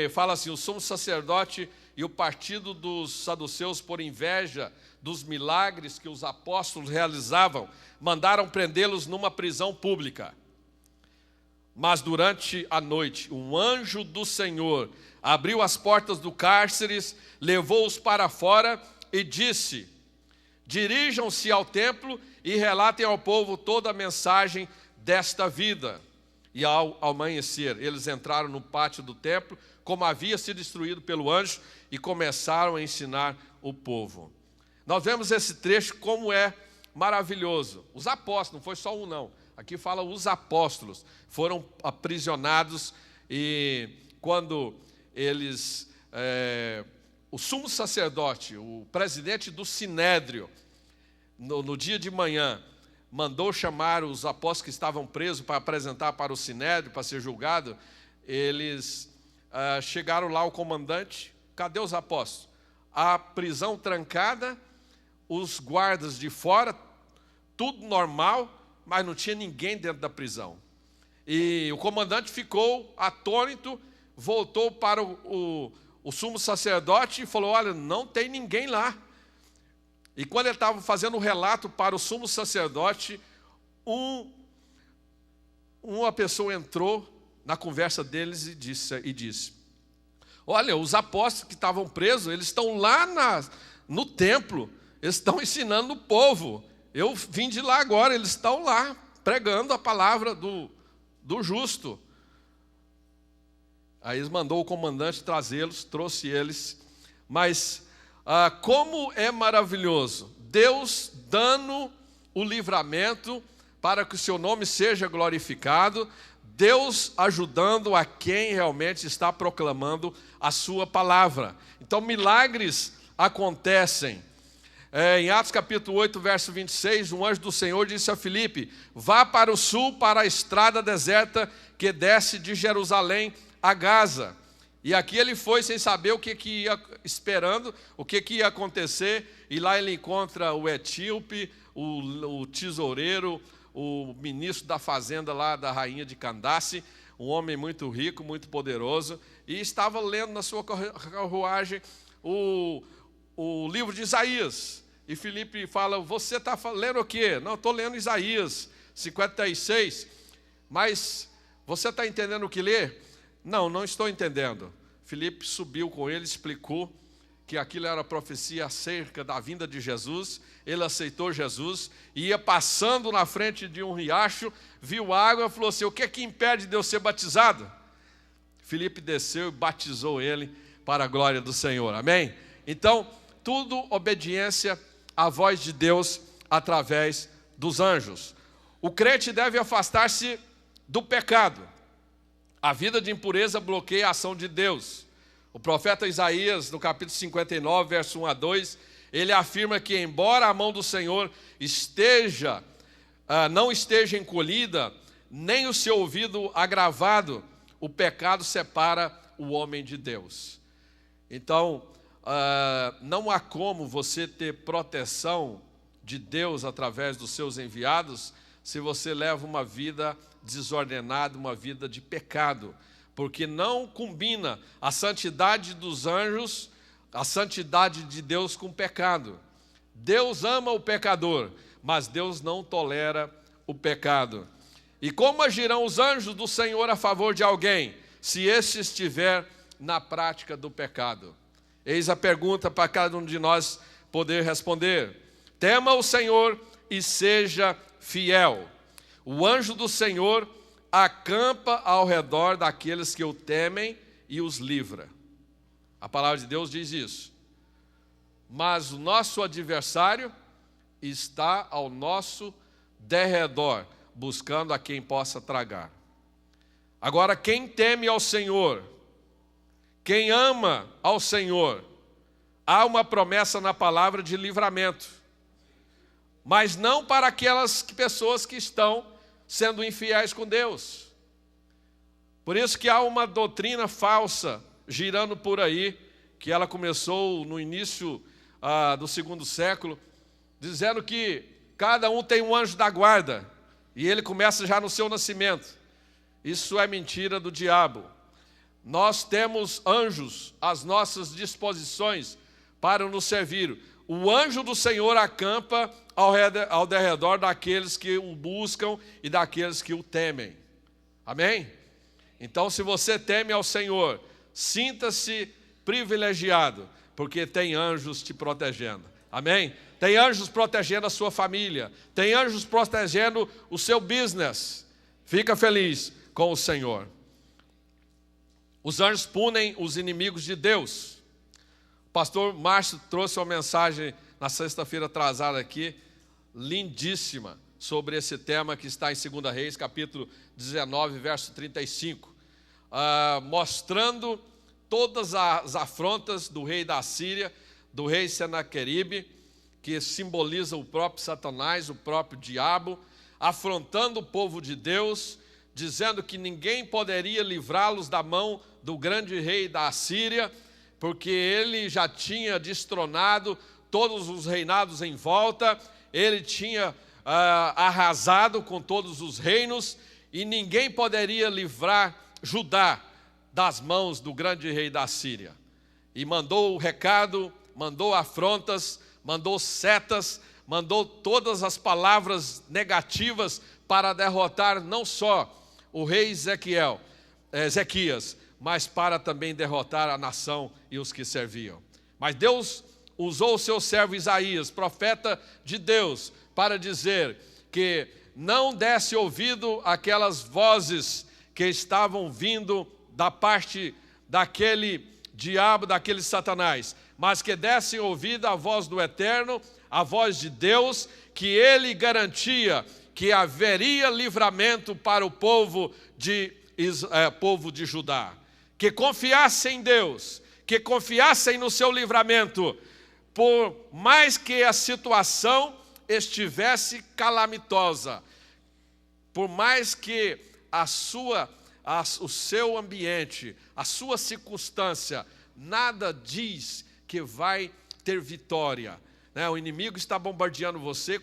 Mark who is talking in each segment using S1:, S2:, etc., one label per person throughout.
S1: fala assim: o sumo sacerdote e o partido dos saduceus, por inveja dos milagres que os apóstolos realizavam, mandaram prendê-los numa prisão pública. Mas durante a noite, um anjo do Senhor abriu as portas do cárcere, levou-os para fora e disse: dirijam-se ao templo e relatem ao povo toda a mensagem desta vida. E ao amanhecer, eles entraram no pátio do templo, como havia sido instruído pelo anjo, e começaram a ensinar o povo. Nós vemos esse trecho como é maravilhoso. Os apóstolos, não foi só um não, aqui fala os apóstolos, foram aprisionados, e quando eles, o sumo sacerdote, o presidente do Sinédrio, no dia de manhã, mandou chamar os apóstolos que estavam presos para apresentar para o Sinédrio, para ser julgado. Eles chegaram lá, o comandante: cadê os apóstolos? A prisão trancada, os guardas de fora, tudo normal, mas não tinha ninguém dentro da prisão. E o comandante ficou atônito, voltou para o sumo sacerdote e falou: olha, não tem ninguém lá. E quando ele estava fazendo o relato para o sumo sacerdote, uma pessoa entrou na conversa deles e disse: olha, os apóstolos que estavam presos, eles estão lá no templo, eles estão ensinando o povo. Eu vim de lá agora, eles estão lá pregando a palavra do justo. Aí eles mandou o comandante trazê-los, trouxe eles, mas como é maravilhoso, Deus dando o livramento para que o seu nome seja glorificado, Deus ajudando a quem realmente está proclamando a sua palavra. Então milagres acontecem. Em Atos capítulo 8, verso 26, um anjo do Senhor disse a Filipe: vá para o sul, para a estrada deserta que desce de Jerusalém a Gaza. E aqui ele foi sem saber o que ia esperando, o que ia acontecer, e lá ele encontra o etíope, o tesoureiro, o ministro da fazenda lá da rainha de Candace, um homem muito rico, muito poderoso, e estava lendo na sua carruagem o livro de Isaías. E Filipe fala: você está lendo o quê? Não, estou lendo Isaías 56, mas você está entendendo o que lê? Não, não estou entendendo. Filipe subiu com ele, explicou que aquilo era profecia acerca da vinda de Jesus. Ele aceitou Jesus, ia passando na frente de um riacho, viu água e falou assim: o que é que impede de eu ser batizado? Filipe desceu e batizou ele para a glória do Senhor, amém? Então, tudo obediência à voz de Deus através dos anjos. O crente deve afastar-se do pecado. A vida de impureza bloqueia a ação de Deus. O profeta Isaías, no capítulo 59, verso 1 a 2, ele afirma que, embora a mão do Senhor não esteja encolhida, nem o seu ouvido agravado, o pecado separa o homem de Deus. Então, não há como você ter proteção de Deus através dos seus enviados se você leva uma vida desordenada, uma vida de pecado, porque não combina a santidade dos anjos, a santidade de Deus com o pecado. Deus ama o pecador, mas Deus não tolera o pecado. E como agirão os anjos do Senhor a favor de alguém, se esse estiver na prática do pecado? Eis a pergunta para cada um de nós poder responder. Tema o Senhor e seja fiel. O anjo do Senhor acampa ao redor daqueles que o temem e os livra. A palavra de Deus diz isso. Mas o nosso adversário está ao nosso derredor, buscando a quem possa tragar. Agora, quem teme ao Senhor, quem ama ao Senhor, há uma promessa na palavra de livramento, mas não para aquelas pessoas que estão sendo infiéis com Deus. Por isso que há uma doutrina falsa girando por aí, que ela começou no início do 2º século, dizendo que cada um tem um anjo da guarda, e ele começa já no seu nascimento. Isso é mentira do diabo. Nós temos anjos às nossas disposições para nos servir. O anjo do Senhor acampa ao derredor daqueles que o buscam e daqueles que o temem. Amém? Então, se você teme ao Senhor, sinta-se privilegiado, porque tem anjos te protegendo. Amém? Tem anjos protegendo a sua família. Tem anjos protegendo o seu business. Fica feliz com o Senhor. Os anjos punem os inimigos de Deus. O pastor Márcio trouxe uma mensagem na sexta-feira atrasada aqui, lindíssima, sobre esse tema que está em 2 Reis, capítulo 19, verso 35, mostrando todas as afrontas do rei da Síria, do rei Senaqueribe, que simboliza o próprio Satanás, o próprio diabo, afrontando o povo de Deus, dizendo que ninguém poderia livrá-los da mão do grande rei da Assíria, porque ele já tinha destronado todos os reinados em volta, ele tinha arrasado com todos os reinos, e ninguém poderia livrar Judá das mãos do grande rei da Síria. E mandou o recado, mandou afrontas, mandou setas, mandou todas as palavras negativas para derrotar não só o rei Ezequias, mas para também derrotar a nação e os que serviam. Mas Deus usou o seu servo Isaías, profeta de Deus, para dizer que não desse ouvido àquelas vozes que estavam vindo da parte daquele diabo, daquele Satanás, mas que dessem ouvido à voz do Eterno, a voz de Deus, que ele garantia que haveria livramento para o povo de Judá. Que confiassem em Deus, que confiassem no seu livramento, por mais que a situação estivesse calamitosa, por mais que o seu ambiente, a sua circunstância, nada diz que vai ter vitória. O inimigo está bombardeando você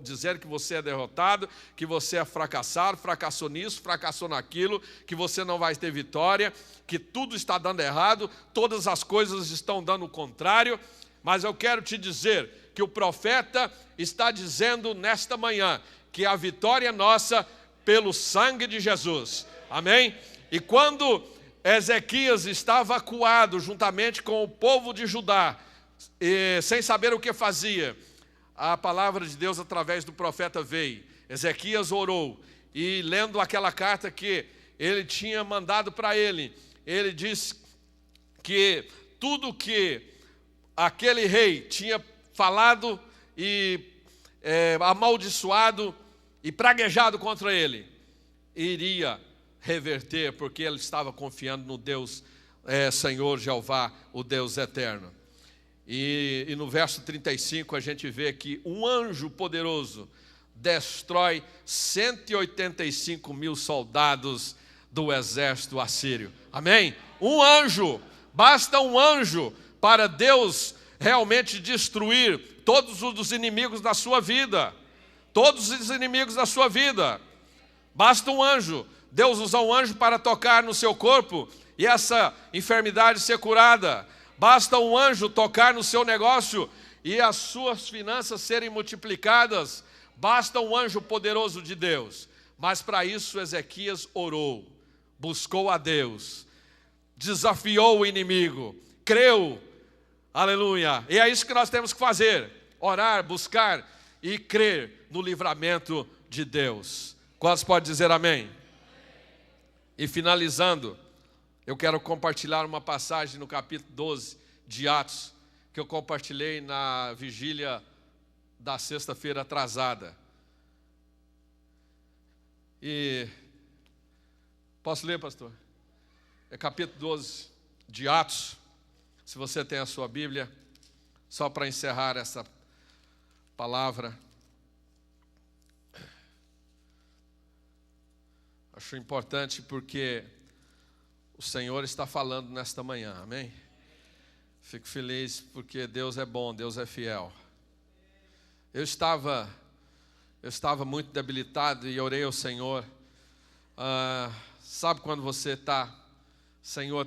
S1: dizendo que você é derrotado, que você é fracassado, fracassou nisso, fracassou naquilo, que você não vai ter vitória, que tudo está dando errado, todas as coisas estão dando o contrário. Mas eu quero te dizer que o profeta está dizendo nesta manhã que a vitória é nossa pelo sangue de Jesus. Amém? E quando Ezequias estava acuado juntamente com o povo de Judá, e sem saber o que fazia, a palavra de Deus através do profeta veio. Ezequias orou e, lendo aquela carta que ele tinha mandado para ele disse que tudo que aquele rei tinha falado e amaldiçoado e praguejado contra ele, iria reverter, porque ele estava confiando no Deus Senhor Jeová, o Deus eterno. E no verso 35 a gente vê que um anjo poderoso destrói 185 mil soldados do exército assírio. Amém? Um anjo, basta um anjo para Deus realmente destruir todos os inimigos da sua vida. Todos os inimigos da sua vida. Basta um anjo. Deus usa um anjo para tocar no seu corpo e essa enfermidade ser curada. Basta um anjo tocar no seu negócio e as suas finanças serem multiplicadas. Basta um anjo poderoso de Deus. Mas para isso Ezequias orou, buscou a Deus, desafiou o inimigo, creu. Aleluia. E é isso que nós temos que fazer: orar, buscar e crer no livramento de Deus. Quantos podem dizer amém? E finalizando, eu quero compartilhar uma passagem no capítulo 12 de Atos, que eu compartilhei na vigília da sexta-feira atrasada. E posso ler, pastor? É capítulo 12 de Atos, se você tem a sua Bíblia, só para encerrar essa palavra. Acho importante porque o Senhor está falando nesta manhã, amém? Fico feliz porque Deus é bom, Deus é fiel. Eu estava muito debilitado e orei ao Senhor. Sabe quando você está Senhor,